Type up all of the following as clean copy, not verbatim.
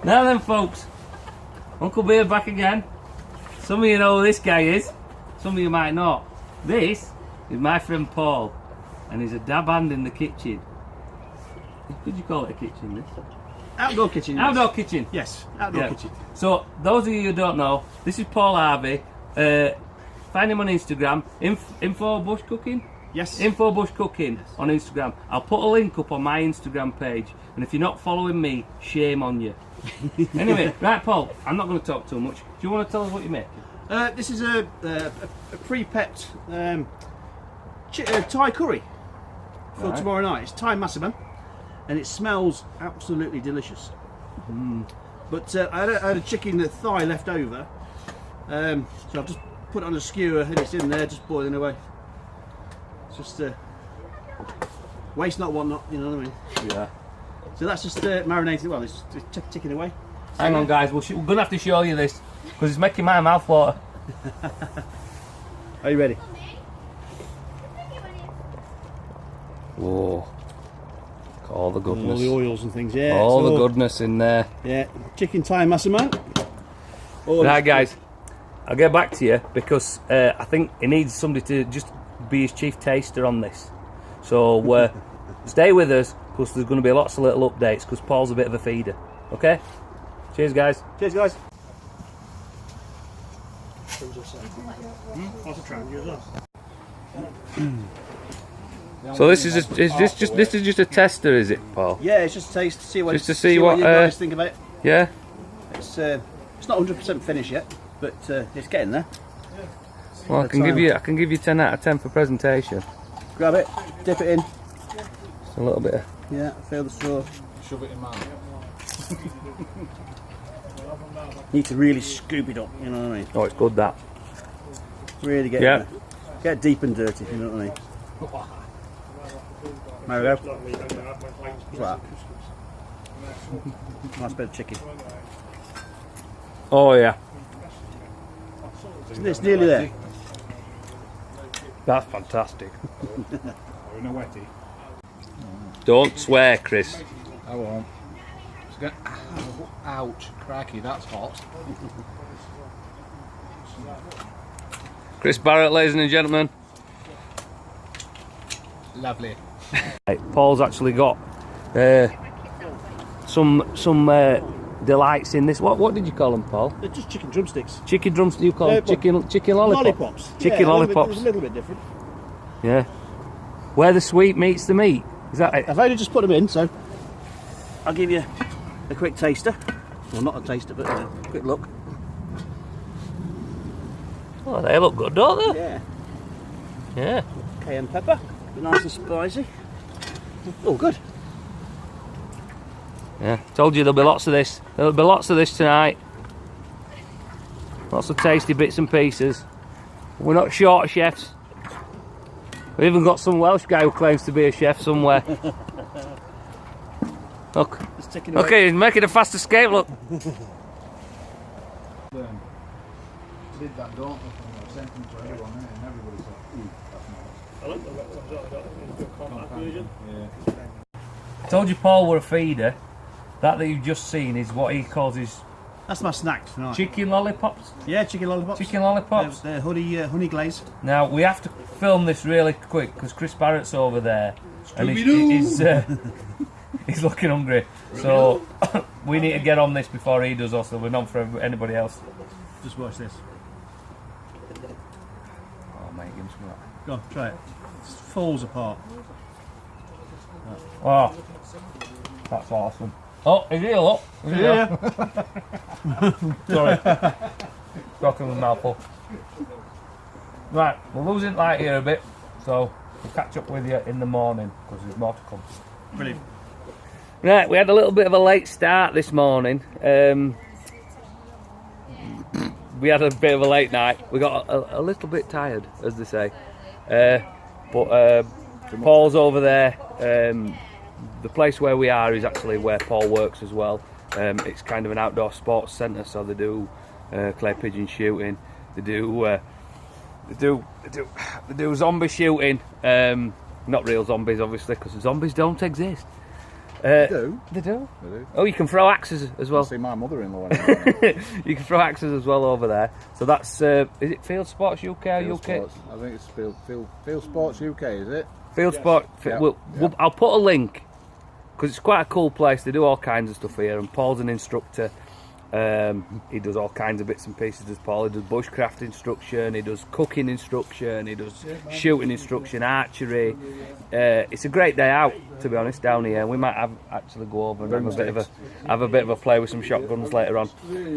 Now then, folks, Uncle Bear back again. Some of you know who this guy is, some of you might not. This is my friend Paul, and he's a dab hand in the kitchen. Could you call it a kitchen, this? Outdoor kitchen. Yes. Outdoor kitchen. Yes, outdoor kitchen. So, those of you who don't know, this is Paul Harvey. Find him on Instagram, Info Bush Cooking. Yes. Info Bush Cooking on Instagram. I'll put a link up on my Instagram page, and if you're not following me, shame on you. Anyway, right, Paul, I'm not going to talk too much. Do you want to tell us what you're making? This is a pre-prepped Thai curry for tomorrow night. It's Thai massaman, and it smells absolutely delicious. But I had a chicken thigh left over, so I've just put it on a skewer and it's in there just boiling away. It's just waste not, want not, you know what I mean? Yeah. So that's just marinated. Well, it's ticking away. Hang on, guys, we're going to have to show you this because it's making my mouth water. Are you ready? Whoa. Look at all the goodness. All the oils and things, yeah. All the goodness in there. Yeah, chicken Thai massaman. Right, guys, I'll get back to you because I think he needs somebody to just be his chief taster on this. So stay with us because there's going to be lots of little updates because Paul's a bit of a feeder. Okay? Cheers, guys. Cheers, guys. So this is just a tester, is it, Paul? Yeah, it's just a taste to see what Just to see what you guys think about it. Yeah. It's not 100% finished yet, but it's getting there. Well, I can give you 10 out of 10 for presentation. Grab it, dip it in. Just a little bit of... Yeah, feel the straw. Shove it in mouth. Need to really scoop it up, you know what I mean? Oh, it's good, that. Really get get deep and dirty, you know what I mean? There we go. What's that? Nice bit of chicken. Oh, yeah. It's nearly there. That's fantastic. We're in a wetty. Don't swear, Chris. I won't. It's going, ouch, cracky, that's hot. Chris Barrett, ladies and gentlemen. Lovely. Right, Paul's actually got some delights in this. What did you call them, Paul? They're just chicken drumsticks. Chicken drums? You call them chicken lollipops? Lollipops. Chicken yeah, lollipops. It's a little bit different. Yeah. Where the sweet meets the meat. Is that it? I've only just put them in, so I'll give you a quick taster. Well, not a taster, but a quick look. Oh, they look good, don't they? Yeah. Yeah. Cayenne pepper. Nice and spicy. Oh, good. Yeah. Told you there'll be lots of this. There'll be lots of this tonight. Lots of tasty bits and pieces. We're not short of chefs. We've even got some Welsh guy who claims to be a chef somewhere. Look. Okay, he's making a fast escape, look. Did that, don't we? Sent them to everyone, and everybody's like, I told you Paul were a feeder. That you've just seen is what he calls his That's my snack tonight. chicken lollipops. Yeah, chicken lollipops. Chicken lollipops. They're honey glaze. Now we have to film this really quick because Chris Barrett's over there and he's looking hungry. So we need to get on this before he does, also we're not for anybody else. Just watch this. Oh mate, give me some of that. Go on, try it. It falls apart. Oh, that's awesome. Oh, is he look? Is he Sorry. Talking with a mouthful. Right, we're losing light here a bit, so we'll catch up with you in the morning because there's more to come. Brilliant. Right, we had a little bit of a late start this morning. We had a bit of a late night. We got a little bit tired, as they say. But Paul's over there. The place where we are is actually where Paul works as well. It's kind of an outdoor sports centre, so they do clay pigeon shooting. They do zombie shooting. Not real zombies, obviously, because zombies don't exist. Do? They do. They do. Oh, you can throw axes as well. See my mother-in-law. You can throw axes as well over there. So that's is it Field Sports UK or Field UK? Sports. I think it's Field Sports UK, is it? Field Sport. Yeah. I'll put a link because it's quite a cool place. They do all kinds of stuff here, and Paul's an instructor. He does all kinds of bits and pieces. Does Paul? He does bushcraft instruction. He does cooking instruction. He does shooting instruction, archery. It's a great day out, to be honest, down here. We might actually go over and have a bit of a play with some shotguns later on.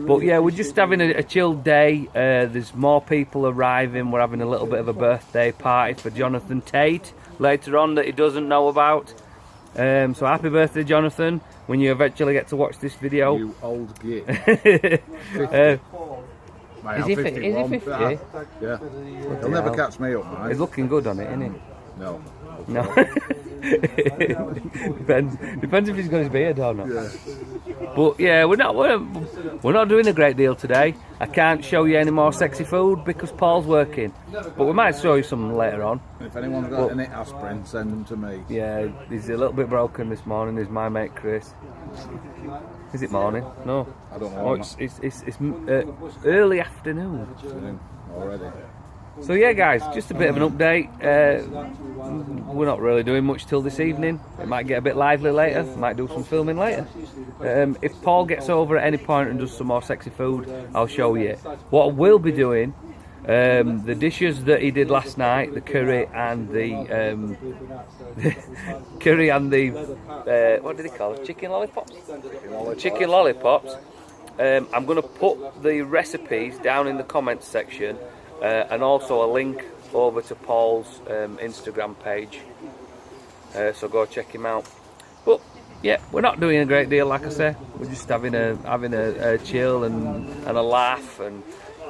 But yeah, we're just having a chilled day. There's more people arriving. We're having a little bit of a birthday party for Jonathan Tate later on that he doesn't know about. So happy birthday, Jonathan, when you eventually get to watch this video. You old git. Is he 51. 50? Yeah. He'll never catch me up, mate. He's looking good on it, isn't he? No. No. Depends if he's got his beard or not. Yeah. But yeah, we're not doing a great deal today. I can't show you any more sexy food because Paul's working. But we might show you some later on. If anyone's got any aspirin, send them to me. Yeah, he's a little bit broken this morning. Is my mate Chris? Is it morning? No. I don't know. Oh, it's early afternoon. Already. So yeah, guys, just a bit of an update. We're not really doing much till this evening. It might get a bit lively later. Might do some filming later. If Paul gets over at any point and does some more sexy food, I'll show you. What I will be doing, the dishes that he did last night, the curry and the what did he call it? Chicken lollipops. Chicken lollipops. I'm going to put the recipes down in the comments section. And also a link over to Paul's Instagram page, so go check him out. But yeah, we're not doing a great deal, like I say. We're just having a chill and a laugh and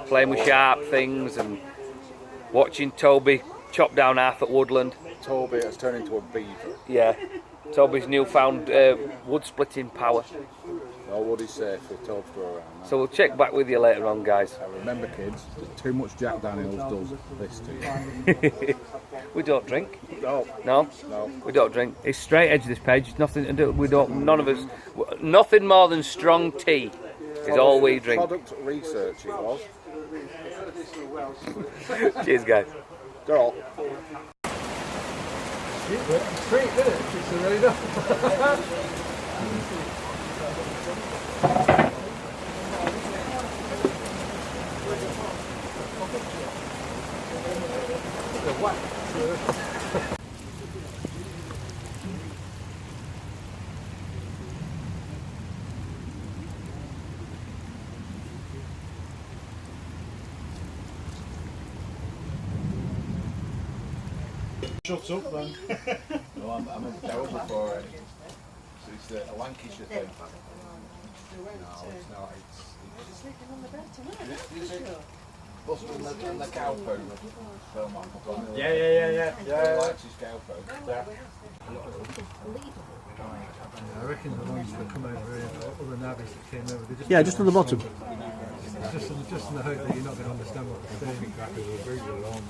playing with sharp things and watching Toby chop down half at Woodland. Toby has turned into a beaver. Yeah, Toby's newfound wood splitting power. All wood is safe for Toby to go around. So we'll check back with you later on, guys. Remember, kids, too much Jack Daniels does this to you. We don't drink. No. No? No. We don't drink. It's straight edge, this page. It's nothing to do. None of us. Nothing more than strong tea is all we drink. Product research it was. Cheers, guys. Girl. Street, isn't it? It's already done. Shut up then. No, I'm terrible for it. It's a Lancashire thing. No, it's not. It's Buster and the cow poo film on. Yeah. He likes his cow poo. Yeah. I reckon the ones that come over here, other navvies that came over, they just on the bottom. Just in the hope that you're not going to understand what they're saying. Come on.